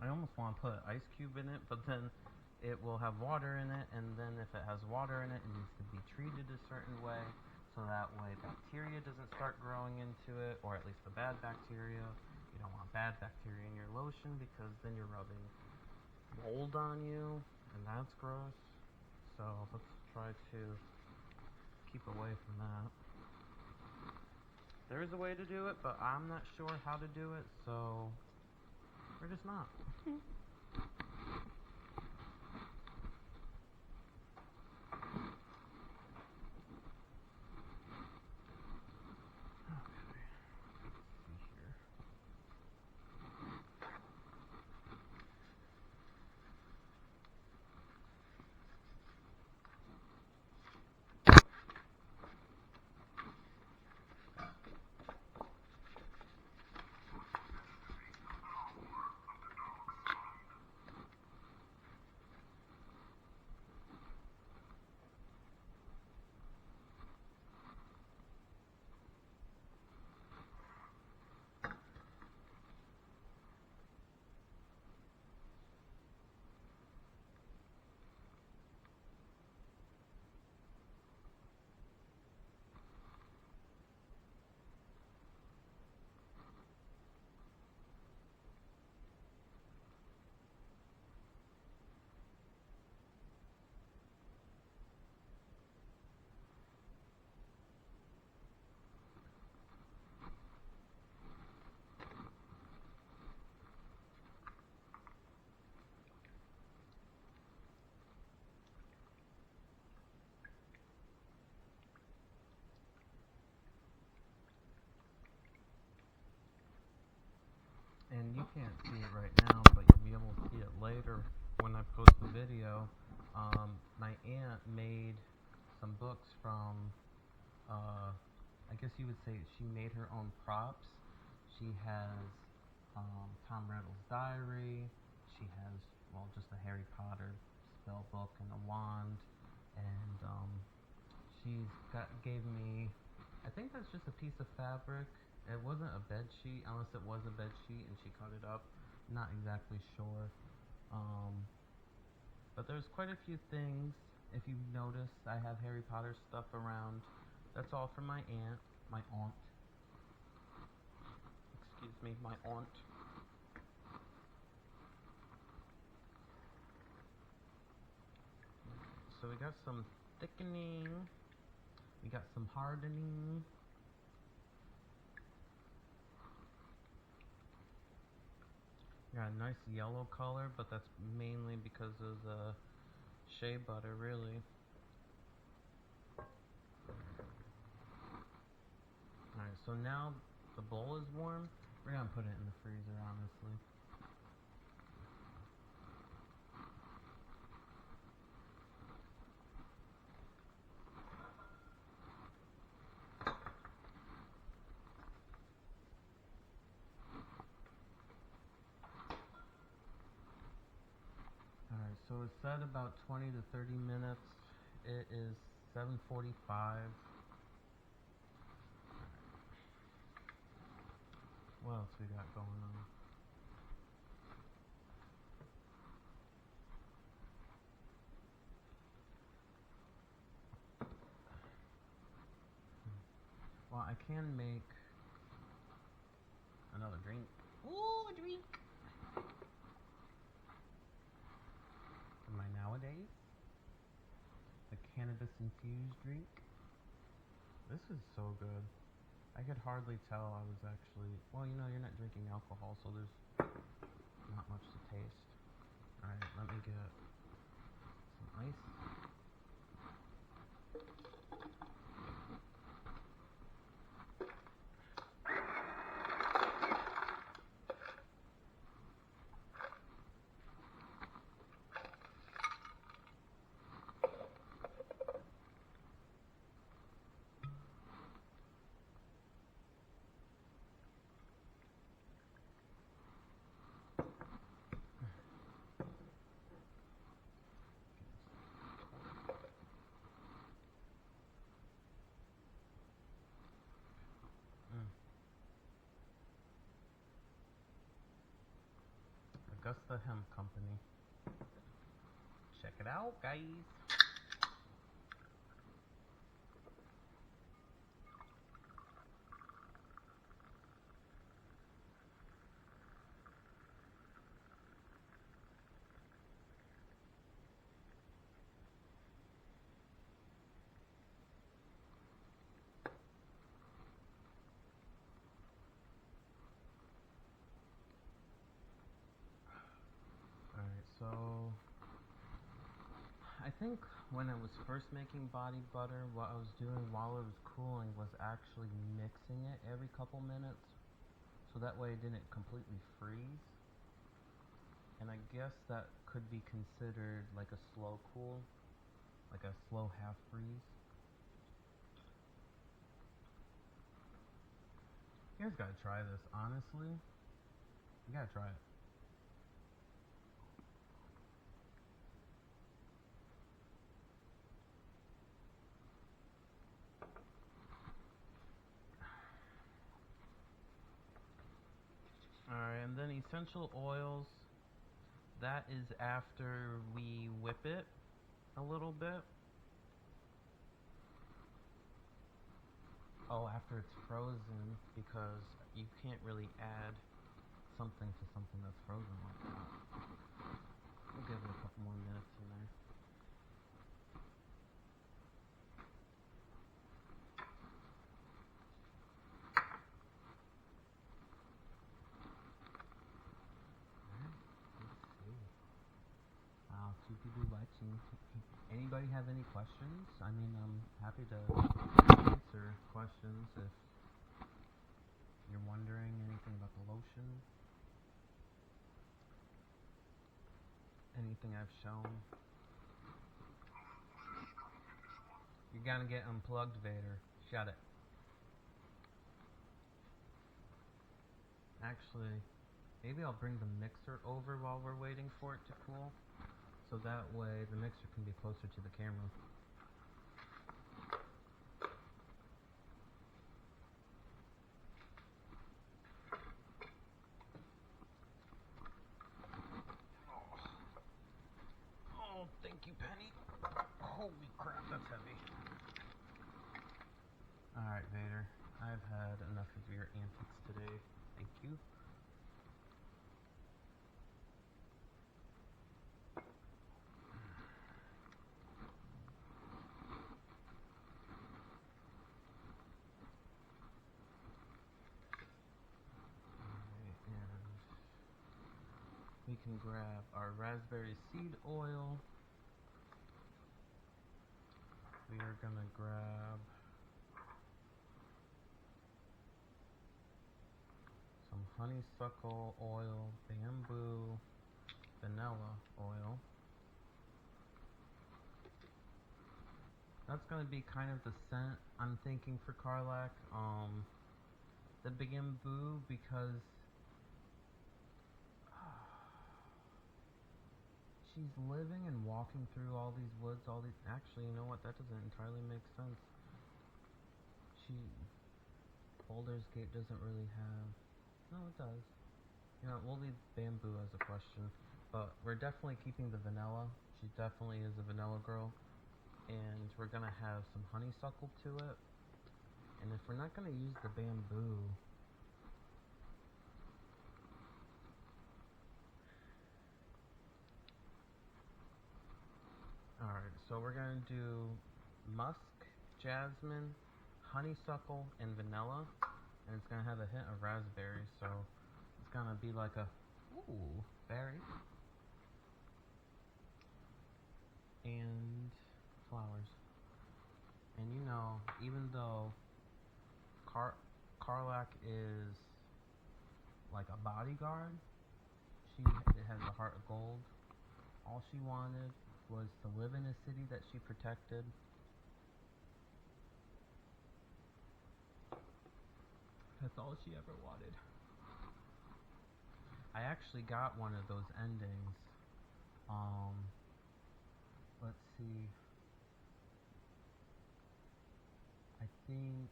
I almost want to put an ice cube in it, but then it will have water in it, and then if it has water in it, it needs to be treated a certain way, so that way bacteria doesn't start growing into it, or at least the bad bacteria. You don't want bad bacteria in your lotion because then you're rubbing mold on you, and that's gross. So let's try to keep away from that. There is a way to do it, but I'm not sure how to do it, so we're just not. And you can't see it right now, but you'll be able to see it later when I post the video. My aunt made some books from, I guess you would say she made her own props. She has Tom Riddle's diary. She has, well, just a Harry Potter spell book and a wand. And gave me, I think that's just a piece of fabric. It wasn't a bed sheet, unless it was a bed sheet and she cut it up. Not exactly sure. But there's quite a few things. If you notice, I have Harry Potter stuff around. That's all from my aunt. My aunt. Excuse me, my aunt. So we got some thickening. We got some hardening. Got a nice yellow color, but that's mainly because of the shea butter, really. Alright, so now the bowl is warm. We're gonna put it in the freezer, honestly. Alright, so it's set about 20 to 30 minutes. It is 7:45. What else we got going on? Well, I can make another drink. Ooh, a drink! For my nowadays. The cannabis infused drink. This is so good. I could hardly tell I was actually, well, you know, you're not drinking alcohol, so there's not much to taste. Alright, let me get some ice. Augusta Hemp Company. Check it out, guys. Alright, so I think when I was first making body butter, what I was doing while it was cooling was actually mixing it every couple minutes, so that way it didn't completely freeze. And I guess that could be considered like a slow cool, like a slow half freeze. You guys gotta try this, honestly. You gotta try it. Alright, and then essential oils, that is after we whip it a little bit. Oh, after it's frozen, because you can't really add something to something that's frozen like that. We'll give it a couple more minutes in there. Wow, 2 people watching. Anybody have any questions? I mean, I'm happy to answer questions if you're wondering anything about the lotion. Anything I've shown. You're gonna get unplugged, Vader. Shut it. Actually, maybe I'll bring the mixer over while we're waiting for it to cool, so that way the mixer can be closer to the camera. Oh, thank you, Penny. Holy crap, that's heavy. Alright, Vader. I've had enough of your antics today. Thank you. We can grab our raspberry seed oil. We are gonna grab some honeysuckle oil, bamboo, vanilla oil. That's gonna be kind of the scent I'm thinking for Karlak. The bamboo, because she's living and walking through all these woods, actually, you know what, that doesn't entirely make sense. Baldur's Gate doesn't really have, no, it does. You know, we'll leave bamboo as a question, but we're definitely keeping the vanilla. She definitely is a vanilla girl, and we're gonna have some honeysuckle to it. And if we're not gonna use the bamboo, alright, so we're gonna do musk, jasmine, honeysuckle, and vanilla, and it's gonna have a hint of raspberry, so it's gonna be like a ooh berry, and flowers. And you know, even though Karlak is like a bodyguard, she has a heart of gold. All she wanted was to live in a city that she protected. That's all she ever wanted. I actually got one of those endings. Let's see. I think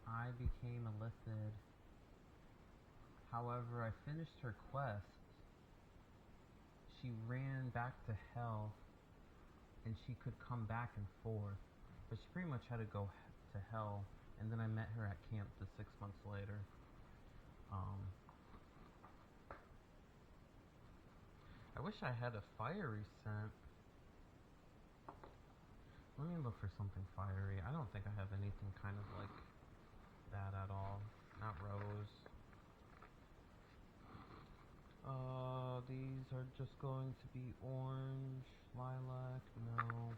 I became a Lithid. However, I finished her quest, back to hell, and she could come back and forth, but she pretty much had to go to hell. And then I met her at camp 6 months later. I wish I had a fiery scent. Let me look for something fiery. I don't think I have anything kind of like that at all. Not rose. These are just going to be orange, lilac, no.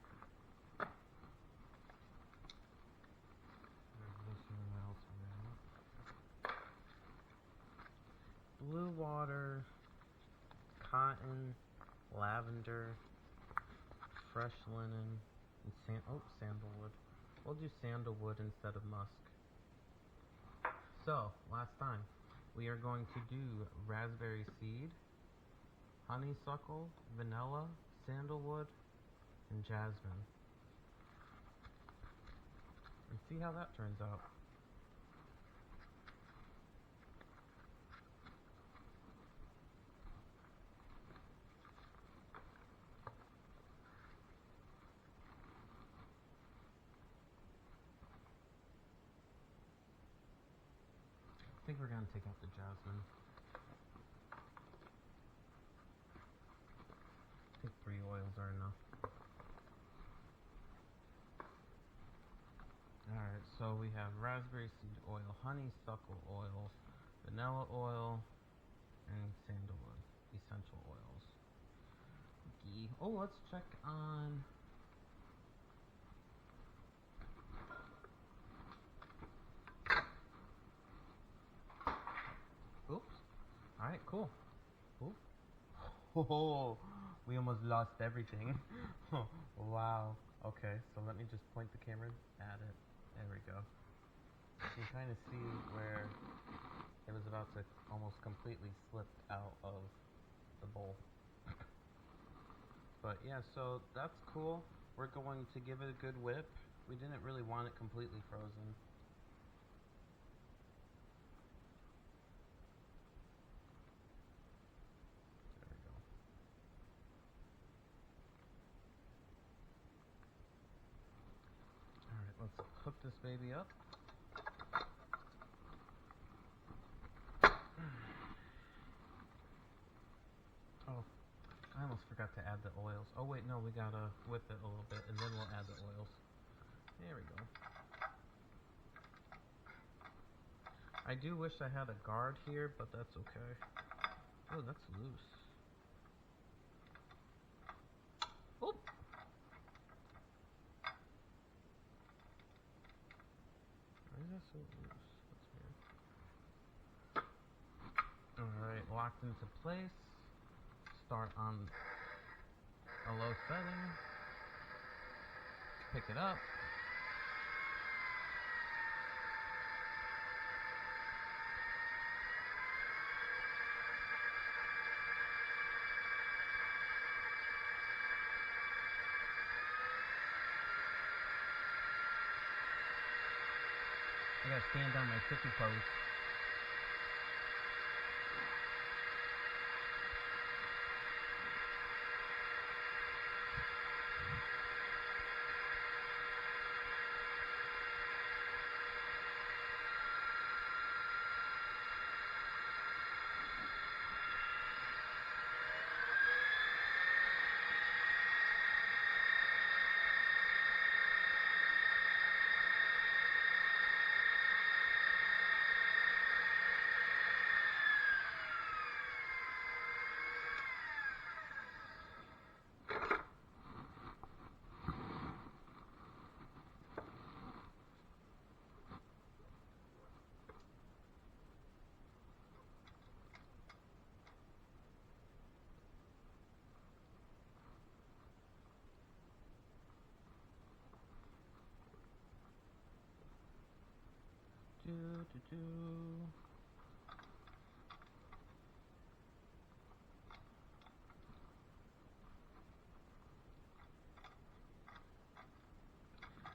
Blue water, cotton, lavender, fresh linen, and sandalwood. We'll do sandalwood instead of musk. So, last time, we are going to do raspberry seed, honeysuckle, vanilla, sandalwood, and jasmine. And see how that turns out. I think we're going to take out the jasmine. I think 3 oils are enough. Alright, so we have raspberry seed oil, honeysuckle oil, vanilla oil, and sandalwood, essential oils. Ghee. Oh, let's check on... Oops. Alright, cool. Ooh. Oh, we almost lost everything. Wow. Okay, so let me just point the camera at it. There we go. You can kind of see where it was about to almost completely slip out of the bowl. But yeah, so that's cool. We're going to give it a good whip. We didn't really want it completely frozen. There we go. Alright, let's hook this baby up. Oh, I almost forgot to add the oils. Oh wait, no, we gotta whip it a little bit and then we'll add the oils. There we go. I do wish I had a guard here, but that's okay. Oh, that's loose. Oh! Why is that so loose? That's weird. Alright, locked into place. Start on a low setting. Pick it up. I gotta stand on my tippy toes.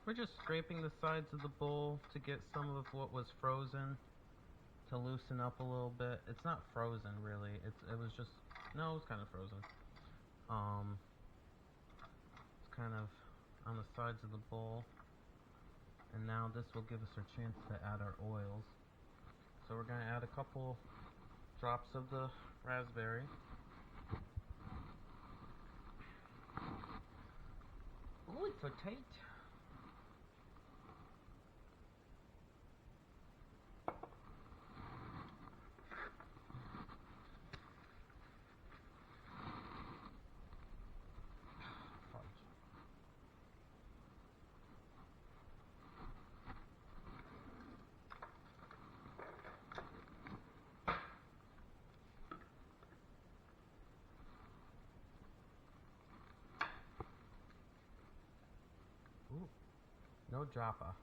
We're just scraping the sides of the bowl to get some of what was frozen to loosen up a little bit. It's not frozen really. It was just, no, it's kind of frozen. It's kind of on the sides of the bowl. And now this will give us our chance to add our oils. So we're going to add a couple drops of the raspberry. Oh, it's so tight. Ooh, no japa.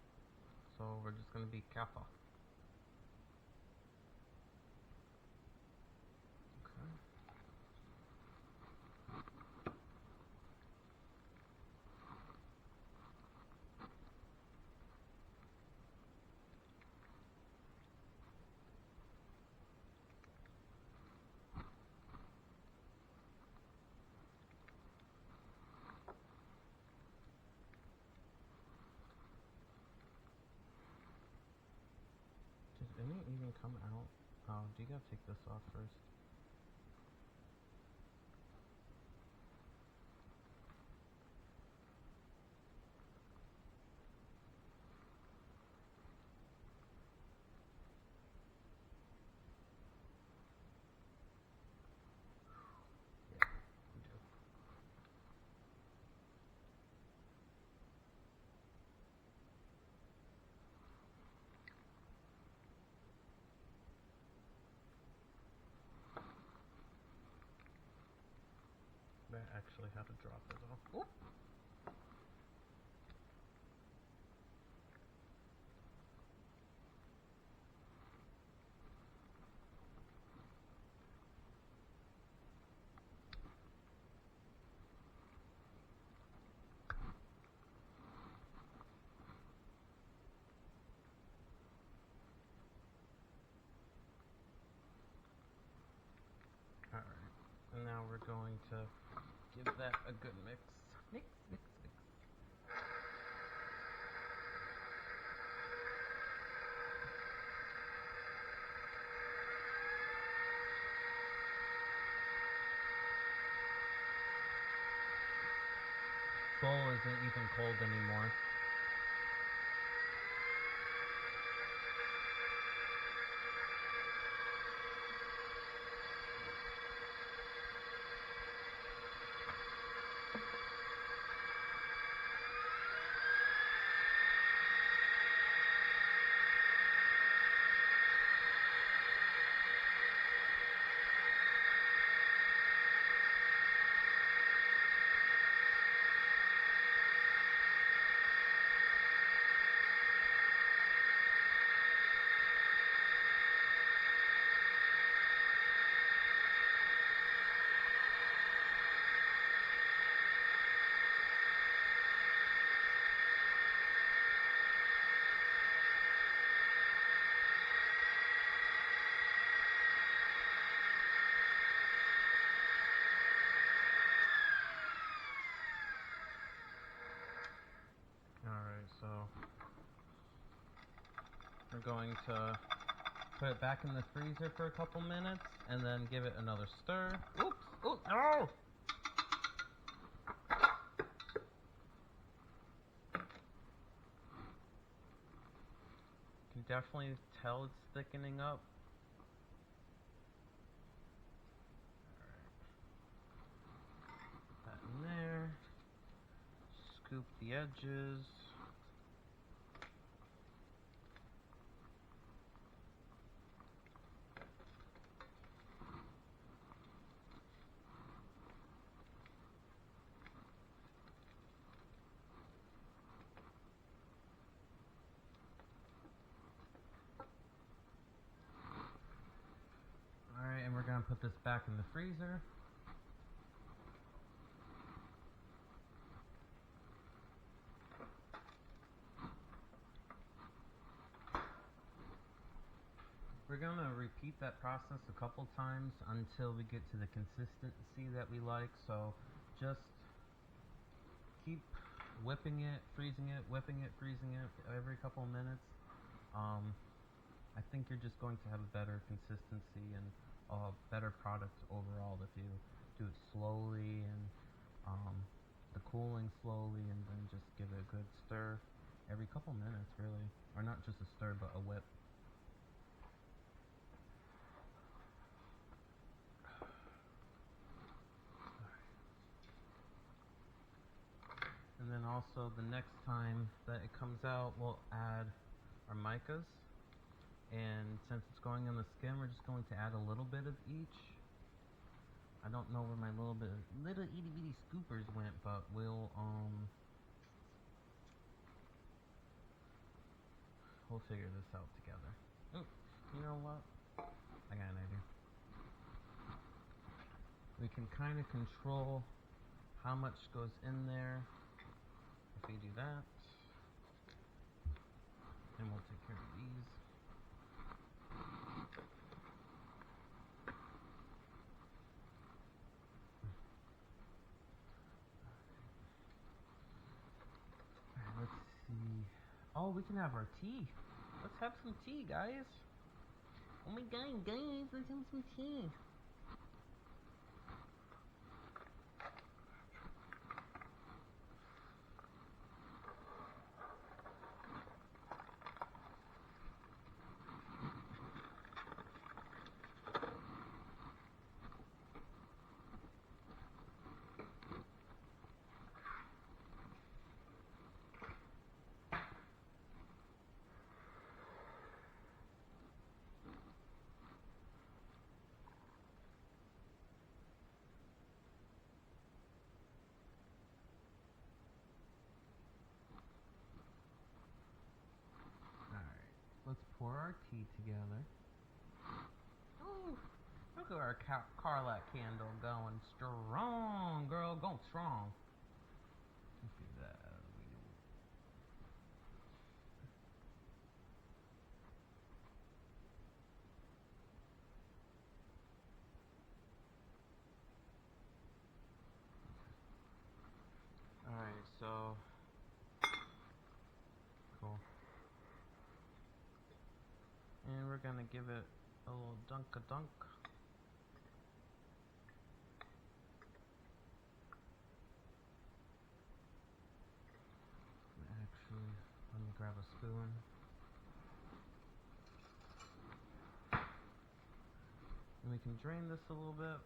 So we're just going to be kappa. Okay. Did any even come out? Oh, do you gotta take this off first? Yeah, we do. That actually had to drop it off. Oop. Alright, and now we're going to give that a good mix. Mix, mix, mix. Bowl isn't even cold anymore. Alright, so we're going to put it back in the freezer for a couple minutes and then give it another stir. Oops! Oops! No! You can definitely tell it's thickening up. Alright. Put that in there. Scoop the edges. Alright, and we're going to put this back in the freezer. We're we're gonna repeat that process a couple times until we get to the consistency that we like. So just keep whipping it, freezing it, whipping it, freezing it every couple minutes. I think you're just going to have a better consistency and a better product overall if you do it slowly and the cooling slowly, and then just give it a good stir every couple minutes, really. Or not just a stir, but a whip. And then also the next time that it comes out, we'll add our micas. And since it's going on the skin, we're just going to add a little bit of each. I don't know where my little itty bitty scoopers went, but we'll figure this out together. Ooh, you know what? I got an idea. We can kind of control how much goes in there if we do that. And we'll take care of these. Alright, let's see. Oh, we can have our tea. Let's have some tea, guys. Oh my god, guys, let's have some tea. Let's pour our tea together. Ooh, look at our Carlac candle going strong, girl, going strong. Let's do that. Alright, so cool. And we're gonna give it a little dunk-a-dunk. Actually, let me grab a spoon. And we can drain this a little bit.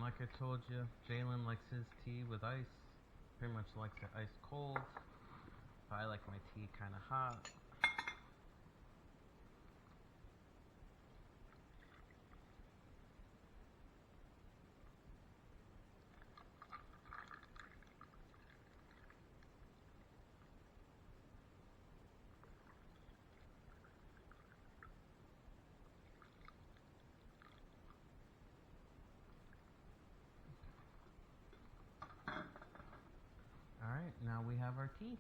Like I told you, Jalen likes his tea with ice. Pretty much likes it ice cold. But I like my tea kind of hot. Alright, now we have our tea.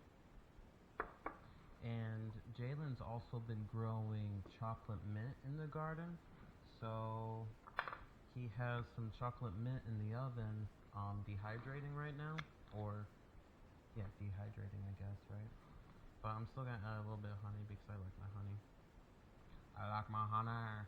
And Jalen's also been growing chocolate mint in the garden. So he has some chocolate mint in the oven, dehydrating right now. Or, yeah, dehydrating, I guess, right? But I'm still gonna add a little bit of honey because I like my honey. I like my honey.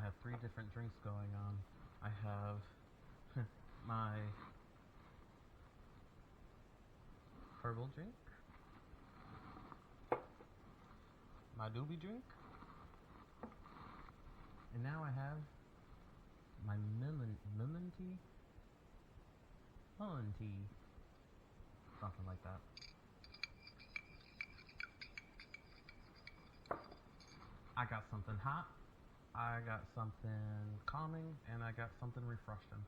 have 3 different drinks going on. I have my herbal drink, my doobie drink, and now I have my melon tea, something like that. I got something hot, I got something calming, and I got something refreshing.